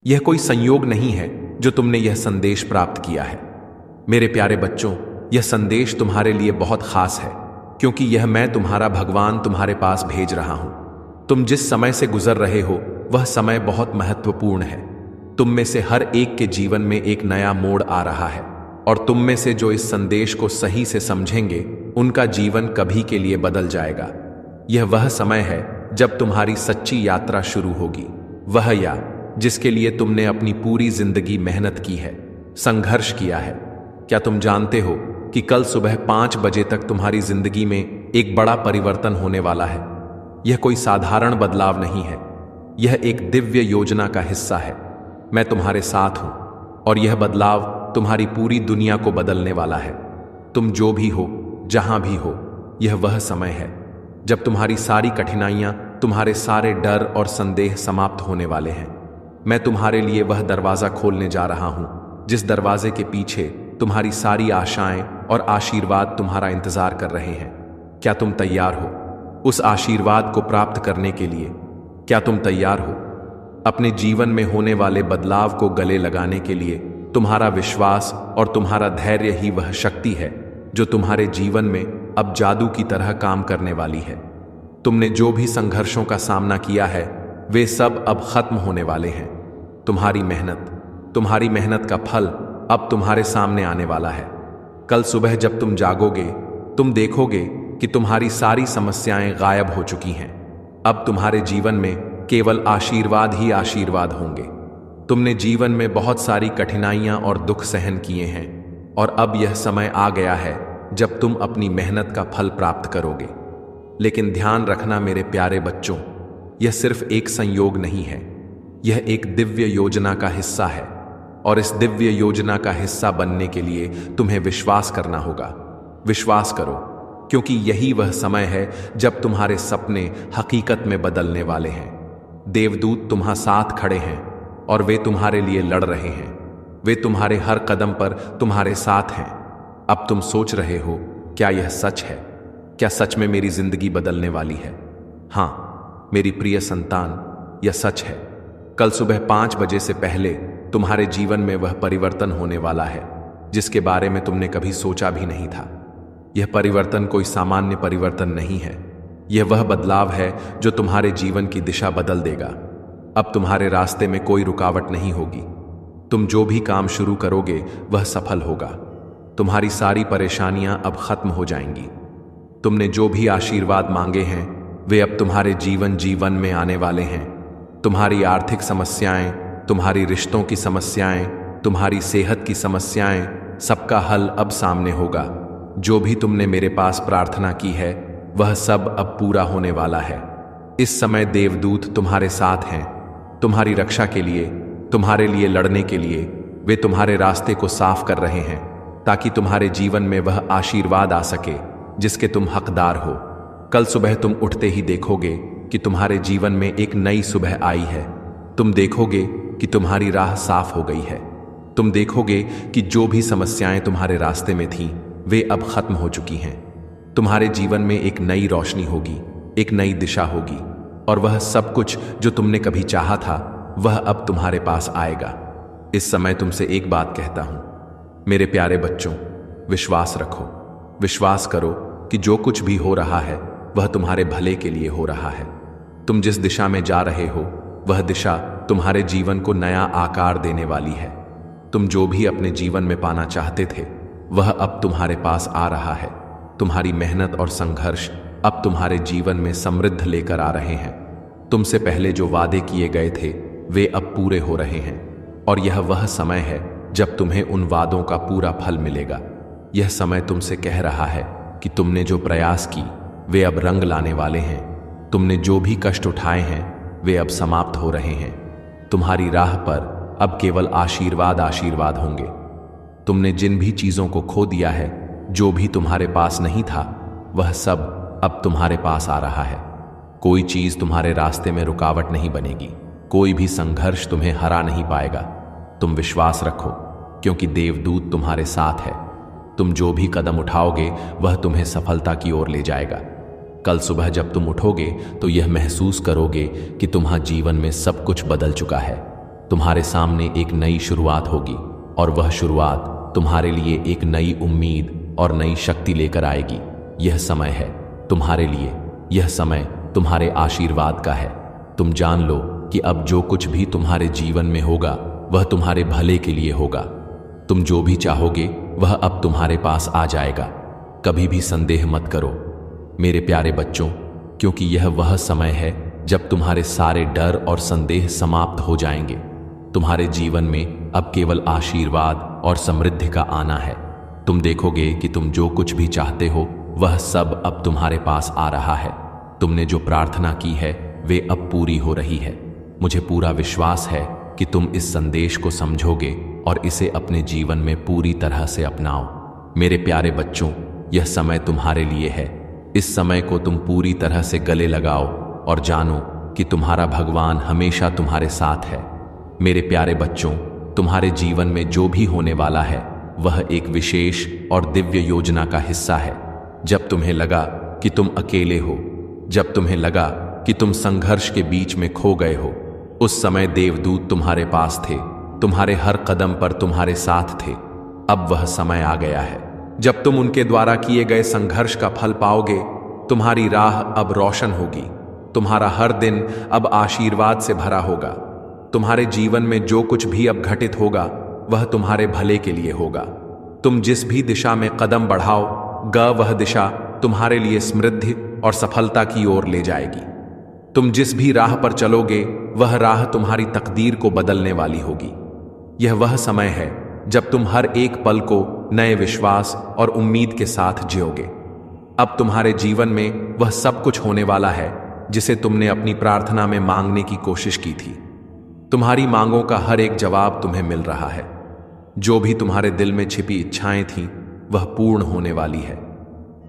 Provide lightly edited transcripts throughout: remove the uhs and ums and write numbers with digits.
यह कोई संयोग नहीं है जो तुमने यह संदेश प्राप्त किया है। मेरे प्यारे बच्चों, यह संदेश तुम्हारे लिए बहुत खास है, क्योंकि यह मैं तुम्हारा भगवान तुम्हारे पास भेज रहा हूं। तुम जिस समय से गुजर रहे हो वह समय बहुत महत्वपूर्ण है। तुम में से हर एक के जीवन में एक नया मोड़ आ रहा है, और तुम में से जो इस संदेश को सही से समझेंगे उनका जीवन कभी के लिए बदल जाएगा। यह वह समय है जब तुम्हारी सच्ची यात्रा शुरू होगी, वह या जिसके लिए तुमने अपनी पूरी जिंदगी मेहनत की है, संघर्ष किया है। क्या तुम जानते हो कि कल सुबह 5 बजे तक तुम्हारी जिंदगी में एक बड़ा परिवर्तन होने वाला है? यह कोई साधारण बदलाव नहीं है, यह एक दिव्य योजना का हिस्सा है। मैं तुम्हारे साथ हूं, और यह बदलाव तुम्हारी पूरी दुनिया को बदलने वाला है। तुम जो भी हो, जहां भी हो, यह वह समय है जब तुम्हारी सारी कठिनाइयां, तुम्हारे सारे डर और संदेह समाप्त होने वाले हैं। मैं तुम्हारे लिए वह दरवाजा खोलने जा रहा हूं जिस दरवाजे के पीछे तुम्हारी सारी आशाएं और आशीर्वाद तुम्हारा इंतजार कर रहे हैं। क्या तुम तैयार हो उस आशीर्वाद को प्राप्त करने के लिए? क्या तुम तैयार हो अपने जीवन में होने वाले बदलाव को गले लगाने के लिए? तुम्हारा विश्वास और तुम्हारा धैर्य ही वह शक्ति है जो तुम्हारे जीवन में अब जादू की तरह काम करने वाली है। तुमने जो भी संघर्षों का सामना किया है वे सब अब खत्म होने वाले हैं। तुम्हारी मेहनत का फल अब तुम्हारे सामने आने वाला है। कल सुबह जब तुम जागोगे, तुम देखोगे कि तुम्हारी सारी समस्याएं गायब हो चुकी हैं। अब तुम्हारे जीवन में केवल आशीर्वाद ही आशीर्वाद होंगे। तुमने जीवन में बहुत सारी कठिनाइयां और दुख सहन किए हैं, और अब यह समय आ गया है जब तुम अपनी मेहनत का फल प्राप्त करोगे। लेकिन ध्यान रखना मेरे प्यारे बच्चों, यह सिर्फ एक संयोग नहीं है, यह एक दिव्य योजना का हिस्सा है। और इस दिव्य योजना का हिस्सा बनने के लिए तुम्हें विश्वास करना होगा। विश्वास करो, क्योंकि यही वह समय है जब तुम्हारे सपने हकीकत में बदलने वाले हैं। देवदूत तुम्हारे साथ खड़े हैं और वे तुम्हारे लिए लड़ रहे हैं। वे तुम्हारे हर कदम पर तुम्हारे साथ हैं। अब तुम सोच रहे हो, क्या यह सच है? क्या सच में मेरी जिंदगी बदलने वाली है? हाँ मेरी प्रिय संतान, यह सच है। कल सुबह 5 बजे से पहले तुम्हारे जीवन में वह परिवर्तन होने वाला है जिसके बारे में तुमने कभी सोचा भी नहीं था। यह परिवर्तन कोई सामान्य परिवर्तन नहीं है, यह वह बदलाव है जो तुम्हारे जीवन की दिशा बदल देगा। अब तुम्हारे रास्ते में कोई रुकावट नहीं होगी। तुम जो भी काम शुरू करोगे वह सफल होगा। तुम्हारी सारी परेशानियां अब खत्म हो जाएंगी। तुमने जो भी आशीर्वाद मांगे हैं वे अब तुम्हारे जीवन में आने वाले हैं। तुम्हारी आर्थिक समस्याएं, तुम्हारी रिश्तों की समस्याएं, तुम्हारी सेहत की समस्याएं, सबका हल अब सामने होगा। जो भी तुमने मेरे पास प्रार्थना की है वह सब अब पूरा होने वाला है। इस समय देवदूत तुम्हारे साथ हैं, तुम्हारी रक्षा के लिए, तुम्हारे लिए लड़ने के लिए। वे तुम्हारे रास्ते को साफ कर रहे हैं ताकि तुम्हारे जीवन में वह आशीर्वाद आ सके जिसके तुम हकदार हो। कल सुबह तुम उठते ही देखोगे कि तुम्हारे जीवन में एक नई सुबह आई है। तुम देखोगे कि तुम्हारी राह साफ हो गई है। तुम देखोगे कि जो भी समस्याएं तुम्हारे रास्ते में थीं वे अब खत्म हो चुकी हैं। तुम्हारे जीवन में एक नई रोशनी होगी, एक नई दिशा होगी, और वह सब कुछ जो तुमने कभी चाहा था वह अब तुम्हारे पास आएगा। इस समय तुमसे एक बात कहता हूं, मेरे प्यारे बच्चों, विश्वास रखो। विश्वास करो कि जो कुछ भी हो रहा है वह तुम्हारे भले के लिए हो रहा है। तुम जिस दिशा में जा रहे हो वह दिशा तुम्हारे जीवन को नया आकार देने वाली है। तुम जो भी अपने जीवन में पाना चाहते थे वह अब तुम्हारे पास आ रहा है। तुम्हारी मेहनत और संघर्ष अब तुम्हारे जीवन में समृद्ध लेकर आ रहे हैं। तुमसे पहले जो वादे किए गए थे वे अब पूरे हो रहे हैं, और यह वह समय है जब तुम्हें उन वादों का पूरा फल मिलेगा। यह समय तुमसे कह रहा है कि तुमने जो प्रयास की वे अब रंग लाने वाले हैं। तुमने जो भी कष्ट उठाए हैं वे अब समाप्त हो रहे हैं। तुम्हारी राह पर अब केवल आशीर्वाद होंगे। तुमने जिन भी चीजों को खो दिया है, जो भी तुम्हारे पास नहीं था, वह सब अब तुम्हारे पास आ रहा है। कोई चीज तुम्हारे रास्ते में रुकावट नहीं बनेगी, कोई भी संघर्ष तुम्हें हरा नहीं पाएगा। तुम विश्वास रखो, क्योंकि देवदूत तुम्हारे साथ है। तुम जो भी कदम उठाओगे वह तुम्हें सफलता की ओर ले जाएगा। कल सुबह जब तुम उठोगे तो यह महसूस करोगे कि तुम्हारे जीवन में सब कुछ बदल चुका है। तुम्हारे सामने एक नई शुरुआत होगी और वह शुरुआत तुम्हारे लिए एक नई उम्मीद और नई शक्ति लेकर आएगी। यह समय है तुम्हारे लिए, यह समय तुम्हारे आशीर्वाद का है। तुम जान लो कि अब जो कुछ भी तुम्हारे जीवन में होगा वह तुम्हारे भले के लिए होगा। तुम जो भी चाहोगे वह अब तुम्हारे पास आ जाएगा। कभी भी संदेह मत करो मेरे प्यारे बच्चों, क्योंकि यह वह समय है जब तुम्हारे सारे डर और संदेह समाप्त हो जाएंगे। तुम्हारे जीवन में अब केवल आशीर्वाद और समृद्धि का आना है। तुम देखोगे कि तुम जो कुछ भी चाहते हो वह सब अब तुम्हारे पास आ रहा है। तुमने जो प्रार्थना की है वे अब पूरी हो रही है। मुझे पूरा विश्वास है कि तुम इस संदेश को समझोगे और इसे अपने जीवन में पूरी तरह से अपनाओ। मेरे प्यारे बच्चों, यह समय तुम्हारे लिए है। इस समय को तुम पूरी तरह से गले लगाओ और जानो कि तुम्हारा भगवान हमेशा तुम्हारे साथ है। मेरे प्यारे बच्चों, तुम्हारे जीवन में जो भी होने वाला है वह एक विशेष और दिव्य योजना का हिस्सा है। जब तुम्हें लगा कि तुम अकेले हो, जब तुम्हें लगा कि तुम संघर्ष के बीच में खो गए हो, उस समय देवदूत तुम्हारे पास थे, तुम्हारे हर कदम पर तुम्हारे साथ थे। अब वह समय आ गया है जब तुम उनके द्वारा किए गए संघर्ष का फल पाओगे। तुम्हारी राह अब रोशन होगी, तुम्हारा हर दिन अब आशीर्वाद से भरा होगा। तुम्हारे जीवन में जो कुछ भी अब घटित होगा वह तुम्हारे भले के लिए होगा। तुम जिस भी दिशा में कदम बढ़ाओ वह दिशा तुम्हारे लिए समृद्धि और सफलता की ओर ले जाएगी। तुम जिस भी राह पर चलोगे वह राह तुम्हारी तकदीर को बदलने वाली होगी। यह वह समय है जब तुम हर एक पल को नए विश्वास और उम्मीद के साथ जियोगे। अब तुम्हारे जीवन में वह सब कुछ होने वाला है जिसे तुमने अपनी प्रार्थना में मांगने की कोशिश की थी। तुम्हारी मांगों का हर एक जवाब तुम्हें मिल रहा है। जो भी तुम्हारे दिल में छिपी इच्छाएं थीं वह पूर्ण होने वाली है।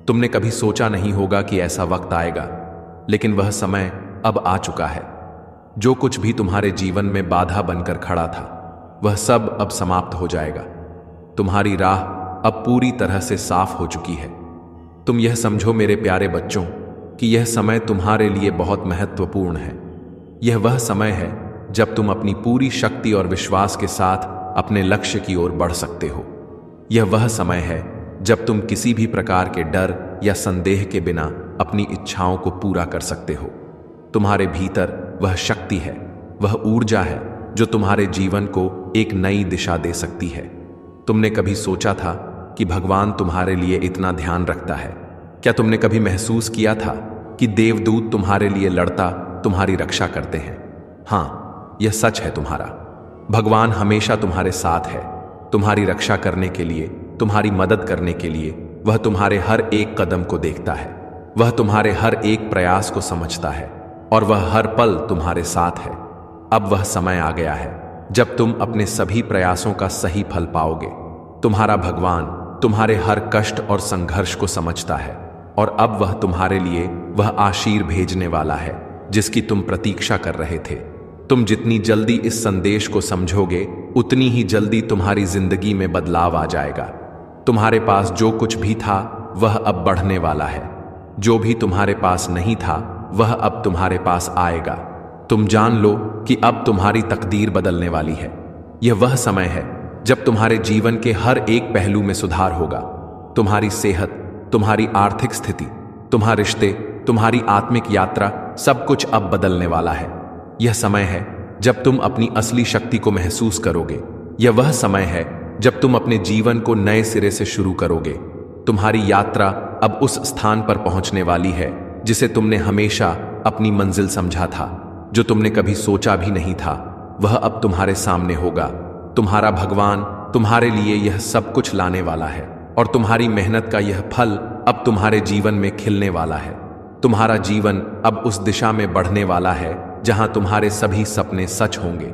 तुमने कभी सोचा नहीं होगा कि ऐसा वक्त आएगा, लेकिन वह समय अब आ चुका है। जो कुछ भी तुम्हारे जीवन में बाधा बनकर खड़ा था वह सब अब समाप्त हो जाएगा। तुम्हारी राह अब पूरी तरह से साफ हो चुकी है। तुम यह समझो मेरे प्यारे बच्चों कि यह समय तुम्हारे लिए बहुत महत्वपूर्ण है। यह वह समय है जब तुम अपनी पूरी शक्ति और विश्वास के साथ अपने लक्ष्य की ओर बढ़ सकते हो। यह वह समय है जब तुम किसी भी प्रकार के डर या संदेह के बिना अपनी इच्छाओं को पूरा कर सकते हो। तुम्हारे भीतर वह शक्ति है, वह ऊर्जा है जो तुम्हारे जीवन को एक नई दिशा दे सकती है। तुमने कभी सोचा था कि भगवान तुम्हारे लिए इतना ध्यान रखता है? क्या तुमने कभी महसूस किया था कि देवदूत तुम्हारे लिए लड़ता तुम्हारी रक्षा करते हैं? हाँ, यह सच है। तुम्हारा भगवान हमेशा तुम्हारे साथ है, तुम्हारी रक्षा करने के लिए, तुम्हारी मदद करने के लिए। वह तुम्हारे हर एक कदम को देखता है, वह तुम्हारे हर एक प्रयास को समझता है और वह हर पल तुम्हारे साथ है। अब वह समय आ गया है जब तुम अपने सभी प्रयासों का सही फल पाओगे। तुम्हारा भगवान तुम्हारे हर कष्ट और संघर्ष को समझता है और अब वह तुम्हारे लिए वह आशीर भेजने वाला है जिसकी तुम प्रतीक्षा कर रहे थे। तुम जितनी जल्दी इस संदेश को समझोगे उतनी ही जल्दी तुम्हारी जिंदगी में बदलाव आ जाएगा। तुम्हारे पास जो कुछ भी था वह अब बढ़ने वाला है। जो भी तुम्हारे पास नहीं था वह अब तुम्हारे पास आएगा। तुम जान लो कि अब तुम्हारी तकदीर बदलने वाली है। यह वह समय है जब तुम्हारे जीवन के हर एक पहलू में सुधार होगा। तुम्हारी सेहत, तुम्हारी आर्थिक स्थिति, तुम्हारे रिश्ते, तुम्हारी आत्मिक यात्रा, सब कुछ अब बदलने वाला है। यह समय है जब तुम अपनी असली शक्ति को महसूस करोगे। यह वह समय है जब तुम अपने जीवन को नए सिरे से शुरू करोगे। तुम्हारी यात्रा अब उस स्थान पर पहुंचने वाली है जिसे तुमने हमेशा अपनी मंजिल समझा था। जो तुमने कभी सोचा भी नहीं था वह अब तुम्हारे सामने होगा। तुम्हारा भगवान तुम्हारे लिए यह सब कुछ लाने वाला है और तुम्हारी मेहनत का यह फल अब तुम्हारे जीवन में खिलने वाला है। तुम्हारा जीवन अब उस दिशा में बढ़ने वाला है जहां तुम्हारे सभी सपने सच होंगे।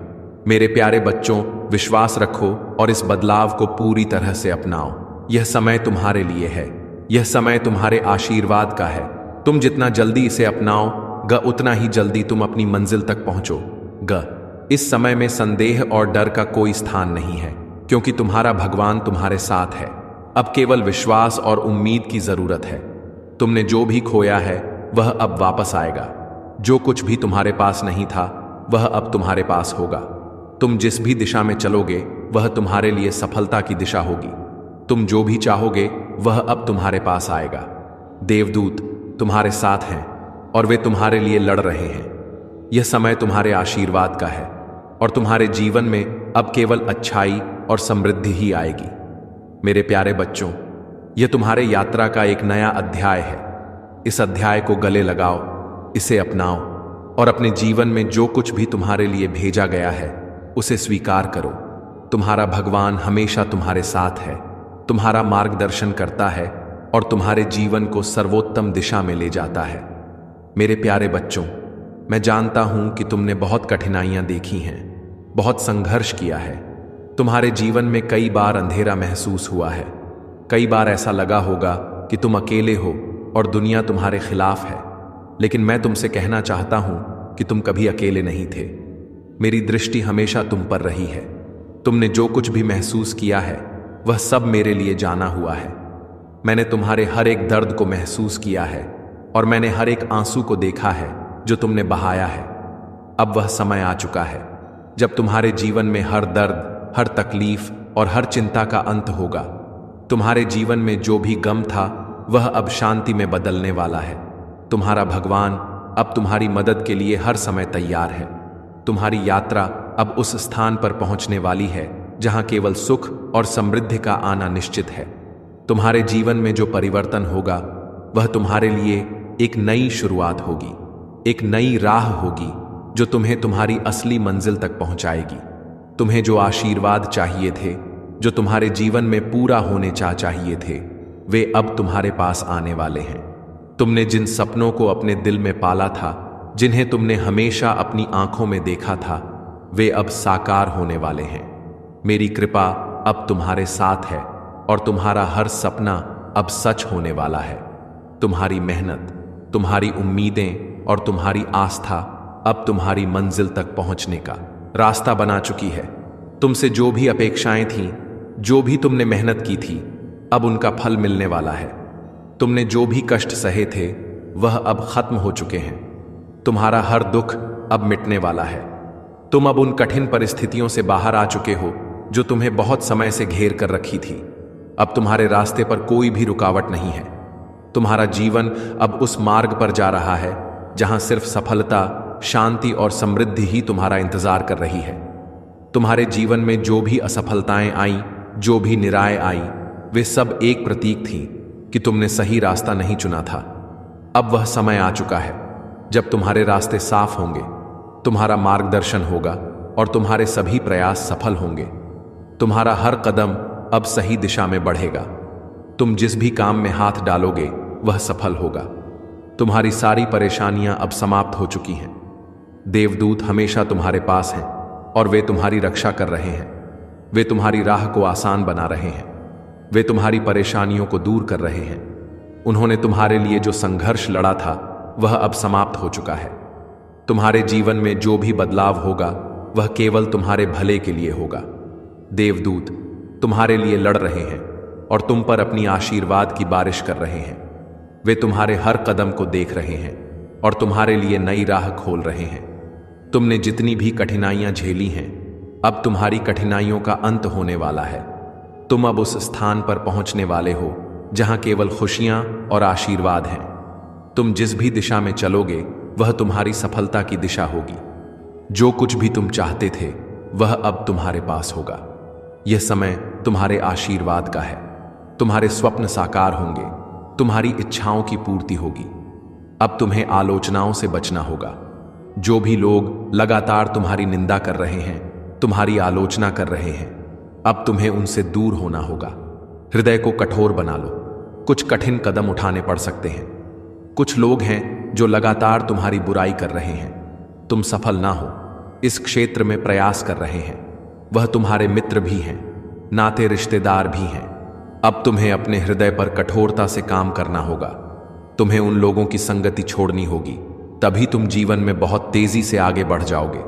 मेरे प्यारे बच्चों, विश्वास रखो और इस बदलाव को पूरी तरह से अपनाओ। यह समय तुम्हारे लिए है, यह समय तुम्हारे आशीर्वाद का है। तुम जितना जल्दी इसे अपनाओ उतना ही जल्दी तुम अपनी मंजिल तक पहुंचो। इस समय में संदेह और डर का कोई स्थान नहीं है, क्योंकि तुम्हारा भगवान तुम्हारे साथ है। अब केवल विश्वास और उम्मीद की जरूरत है। तुमने जो भी खोया है वह अब वापस आएगा। जो कुछ भी तुम्हारे पास नहीं था वह अब तुम्हारे पास होगा। तुम जिस भी दिशा में चलोगे वह तुम्हारे लिए सफलता की दिशा होगी। तुम जो भी चाहोगे वह अब तुम्हारे पास आएगा। देवदूत तुम्हारे साथ हैं और वे तुम्हारे लिए लड़ रहे हैं। यह समय तुम्हारे आशीर्वाद का है और तुम्हारे जीवन में अब केवल अच्छाई और समृद्धि ही आएगी। मेरे प्यारे बच्चों, यह तुम्हारे यात्रा का एक नया अध्याय है। इस अध्याय को गले लगाओ, इसे अपनाओ और अपने जीवन में जो कुछ भी तुम्हारे लिए भेजा गया है उसे स्वीकार करो। तुम्हारा भगवान हमेशा तुम्हारे साथ है, तुम्हारा मार्गदर्शन करता है और तुम्हारे जीवन को सर्वोत्तम दिशा में ले जाता है। मेरे प्यारे बच्चों, मैं जानता हूं कि तुमने बहुत कठिनाइयां देखी हैं, बहुत संघर्ष किया है। तुम्हारे जीवन में कई बार अंधेरा महसूस हुआ है। कई बार ऐसा लगा होगा कि तुम अकेले हो और दुनिया तुम्हारे खिलाफ है। लेकिन मैं तुमसे कहना चाहता हूं कि तुम कभी अकेले नहीं थे। मेरी दृष्टि हमेशा तुम पर रही है। तुमने जो कुछ भी महसूस किया है वह सब मेरे लिए जाना हुआ है। मैंने तुम्हारे हर एक दर्द को महसूस किया है और मैंने हर एक आंसू को देखा है जो तुमने बहाया है। अब वह समय आ चुका है जब तुम्हारे जीवन में हर दर्द, हर तकलीफ और हर चिंता का अंत होगा। तुम्हारे जीवन में जो भी गम था वह अब शांति में बदलने वाला है। तुम्हारा भगवान अब तुम्हारी मदद के लिए हर समय तैयार है। तुम्हारी यात्रा अब उस स्थान पर पहुंचने वाली है जहां केवल सुख और समृद्धि का आना निश्चित है। तुम्हारे जीवन में जो परिवर्तन होगा वह तुम्हारे लिए एक नई शुरुआत होगी, एक नई राह होगी जो तुम्हें तुम्हारी असली मंजिल तक पहुंचाएगी। तुम्हें जो आशीर्वाद चाहिए थे, जो तुम्हारे जीवन में पूरा होने चाहिए थे, वे अब तुम्हारे पास आने वाले हैं। तुमने जिन सपनों को अपने दिल में पाला था, जिन्हें तुमने हमेशा अपनी आंखों में देखा था, वे अब साकार होने वाले हैं। मेरी कृपा अब तुम्हारे साथ है और तुम्हारा हर सपना अब सच होने वाला है। तुम्हारी मेहनत, तुम्हारी उम्मीदें और तुम्हारी आस्था अब तुम्हारी मंजिल तक पहुंचने का रास्ता बना चुकी है। तुमसे जो भी अपेक्षाएं थीं, जो भी तुमने मेहनत की थी, अब उनका फल मिलने वाला है। तुमने जो भी कष्ट सहे थे वह अब खत्म हो चुके हैं। तुम्हारा हर दुख अब मिटने वाला है। तुम अब उन कठिन परिस्थितियों से बाहर आ चुके हो जो तुम्हें बहुत समय से घेर कर रखी थी। अब तुम्हारे रास्ते पर कोई भी रुकावट नहीं है। तुम्हारा जीवन अब उस मार्ग पर जा रहा है जहां सिर्फ सफलता, शांति और समृद्धि ही तुम्हारा इंतजार कर रही है। तुम्हारे जीवन में जो भी असफलताएं आईं, जो भी निराएं आई, वे सब एक प्रतीक थीं कि तुमने सही रास्ता नहीं चुना था। अब वह समय आ चुका है जब तुम्हारे रास्ते साफ होंगे, तुम्हारा मार्गदर्शन होगा और तुम्हारे सभी प्रयास सफल होंगे। तुम्हारा हर कदम अब सही दिशा में बढ़ेगा। तुम जिस भी काम में हाथ डालोगे वह सफल होगा। तुम्हारी सारी परेशानियां अब समाप्त हो चुकी हैं। देवदूत हमेशा तुम्हारे पास हैं और वे तुम्हारी रक्षा कर रहे हैं। वे तुम्हारी राह को आसान बना रहे हैं। वे तुम्हारी परेशानियों को दूर कर रहे हैं। उन्होंने तुम्हारे लिए जो संघर्ष लड़ा था वह अब समाप्त हो चुका है। तुम्हारे जीवन में जो भी बदलाव होगा वह केवल तुम्हारे भले के लिए होगा। देवदूत तुम्हारे लिए लड़ रहे हैं और तुम पर अपनी आशीर्वाद की बारिश कर रहे हैं। वे तुम्हारे हर कदम को देख रहे हैं और तुम्हारे लिए नई राह खोल रहे हैं। तुमने जितनी भी कठिनाइयां झेली हैं, अब तुम्हारी कठिनाइयों का अंत होने वाला है। तुम अब उस स्थान पर पहुंचने वाले हो जहां केवल खुशियां और आशीर्वाद हैं। तुम जिस भी दिशा में चलोगे वह तुम्हारी सफलता की दिशा होगी। जो कुछ भी तुम चाहते थे वह अब तुम्हारे पास होगा। यह समय तुम्हारे आशीर्वाद का है। तुम्हारे स्वप्न साकार होंगे, तुम्हारी इच्छाओं की पूर्ति होगी। अब तुम्हें आलोचनाओं से बचना होगा। जो भी लोग लगातार तुम्हारी निंदा कर रहे हैं, तुम्हारी आलोचना कर रहे हैं, अब तुम्हें उनसे दूर होना होगा। हृदय को कठोर बना लो। कुछ कठिन कदम उठाने पड़ सकते हैं। कुछ लोग हैं जो लगातार तुम्हारी बुराई कर रहे हैं। तुम सफल ना हो इस क्षेत्र में प्रयास कर रहे हैं। वह तुम्हारे मित्र भी हैं, नाते रिश्तेदार भी हैं। अब तुम्हें अपने हृदय पर कठोरता से काम करना होगा। तुम्हें उन लोगों की संगति छोड़नी होगी, तभी तुम जीवन में बहुत तेजी से आगे बढ़ जाओगे।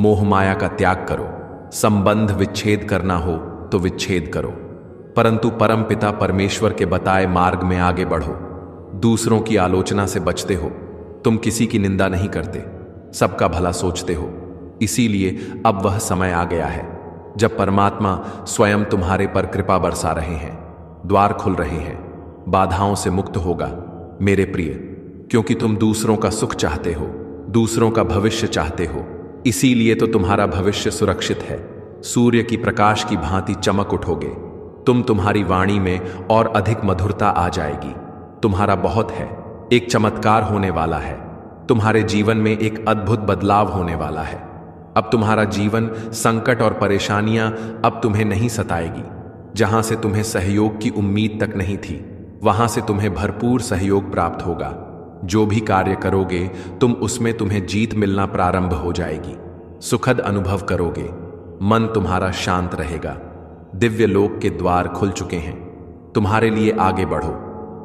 मोह माया का त्याग करो। संबंध विच्छेद करना हो तो विच्छेद करो, परंतु परमपिता परमेश्वर के बताए मार्ग में आगे बढ़ो। दूसरों की आलोचना से बचते हो। तुम किसी की निंदा नहीं करते, सबका भला सोचते हो। इसीलिए अब वह समय आ गया है जब परमात्मा स्वयं तुम्हारे पर कृपा बरसा रहे हैं, द्वार खुल रहे हैं, बाधाओं से मुक्त होगा मेरे प्रिय, क्योंकि तुम दूसरों का सुख चाहते हो, दूसरों का भविष्य चाहते हो। इसीलिए तो तुम्हारा भविष्य सुरक्षित है। सूर्य की प्रकाश की भांति चमक उठोगे। तुम्हारी वाणी में और अधिक मधुरता आ जाएगी। तुम्हारा बहुत है, एक चमत्कार होने वाला है। तुम्हारे जीवन में एक अद्भुत बदलाव होने वाला है। अब तुम्हारा जीवन संकट और परेशानियां अब तुम्हें नहीं सताएगी। जहां से तुम्हें सहयोग की उम्मीद तक नहीं थी, वहां से तुम्हें भरपूर सहयोग प्राप्त होगा। जो भी कार्य करोगे तुम्हें जीत मिलना प्रारंभ हो जाएगी। सुखद अनुभव करोगे, मन तुम्हारा शांत रहेगा। दिव्य लोक के द्वार खुल चुके हैं। तुम्हारे लिए आगे बढ़ो।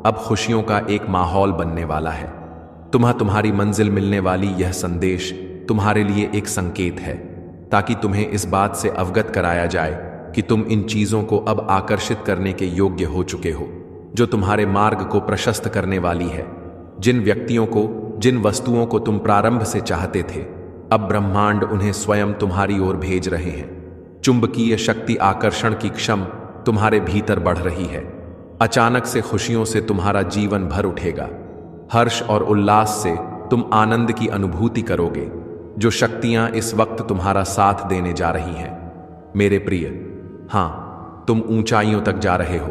अब खुशियों का एक माहौल बनने वाला है। तुम्हारी मंजिल मिलने वाली यह संदेश तुम्हारे लिए एक संकेत है, ताकि तुम्हें इस बात से अवगत कराया जाए कि तुम इन चीजों को अब आकर्षित करने के योग्य हो चुके हो, जो तुम्हारे मार्ग को प्रशस्त करने वाली है। जिन व्यक्तियों को, जिन वस्तुओं को तुम प्रारंभ से चाहते थे, अब ब्रह्मांड उन्हें स्वयं तुम्हारी ओर भेज रहे हैं। चुंबकीय शक्ति, आकर्षण की क्षम तुम्हारे भीतर बढ़ रही है। अचानक से खुशियों से तुम्हारा जीवन भर उठेगा। हर्ष और उल्लास से तुम आनंद की अनुभूति करोगे। जो शक्तियां इस वक्त तुम्हारा साथ देने जा रही हैं मेरे प्रिय, हां, तुम ऊंचाइयों तक जा रहे हो।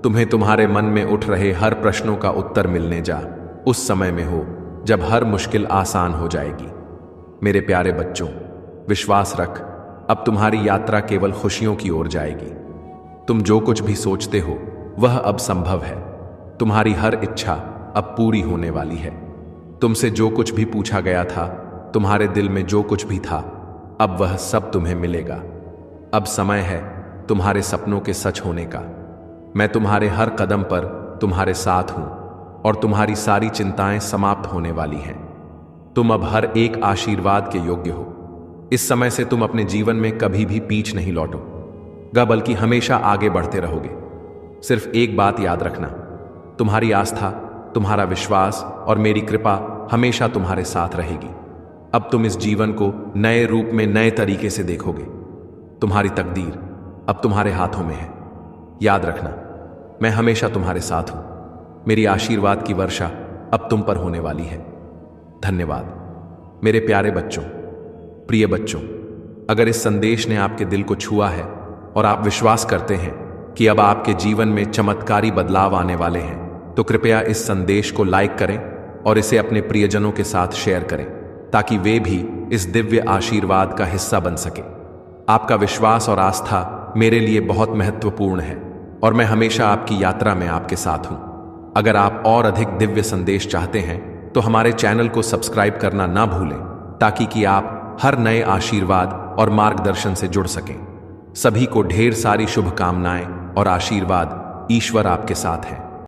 तुम्हें तुम्हारे मन में उठ रहे हर प्रश्नों का उत्तर मिलने उस समय में हो जब हर मुश्किल आसान हो जाएगी। मेरे प्यारे बच्चों, विश्वास रख, अब तुम्हारी यात्रा केवल खुशियों की ओर जाएगी। तुम जो कुछ भी सोचते हो वह अब संभव है। तुम्हारी हर इच्छा अब पूरी होने वाली है। तुमसे जो कुछ भी पूछा गया था, तुम्हारे दिल में जो कुछ भी था, अब वह सब तुम्हें मिलेगा। अब समय है तुम्हारे सपनों के सच होने का। मैं तुम्हारे हर कदम पर तुम्हारे साथ हूं और तुम्हारी सारी चिंताएं समाप्त होने वाली हैं। तुम अब हर एक आशीर्वाद के योग्य हो। इस समय से तुम अपने जीवन में कभी भी पीछ नहीं लौटोगे, बल्कि हमेशा आगे बढ़ते रहोगे। सिर्फ एक बात याद रखना, तुम्हारी आस्था, तुम्हारा विश्वास और मेरी कृपा हमेशा तुम्हारे साथ रहेगी। अब तुम इस जीवन को नए रूप में, नए तरीके से देखोगे। तुम्हारी तकदीर अब तुम्हारे हाथों में है। याद रखना, मैं हमेशा तुम्हारे साथ हूं। मेरी आशीर्वाद की वर्षा अब तुम पर होने वाली है। धन्यवाद मेरे प्यारे बच्चों, प्रिय बच्चों। अगर इस संदेश ने आपके दिल को छुआ है और आप विश्वास करते हैं कि अब आपके जीवन में चमत्कारी बदलाव आने वाले हैं, तो कृपया इस संदेश को लाइक करें और इसे अपने प्रियजनों के साथ शेयर करें, ताकि वे भी इस दिव्य आशीर्वाद का हिस्सा बन सके। आपका विश्वास और आस्था मेरे लिए बहुत महत्वपूर्ण है और मैं हमेशा आपकी यात्रा में आपके साथ हूं। अगर आप और अधिक दिव्य संदेश चाहते हैं तो हमारे चैनल को सब्सक्राइब करना ना भूलें, ताकि कि आप हर नए आशीर्वाद और मार्गदर्शन से जुड़ सकें। सभी को ढेर सारी शुभकामनाएं और आशीर्वाद। ईश्वर आपके साथ है।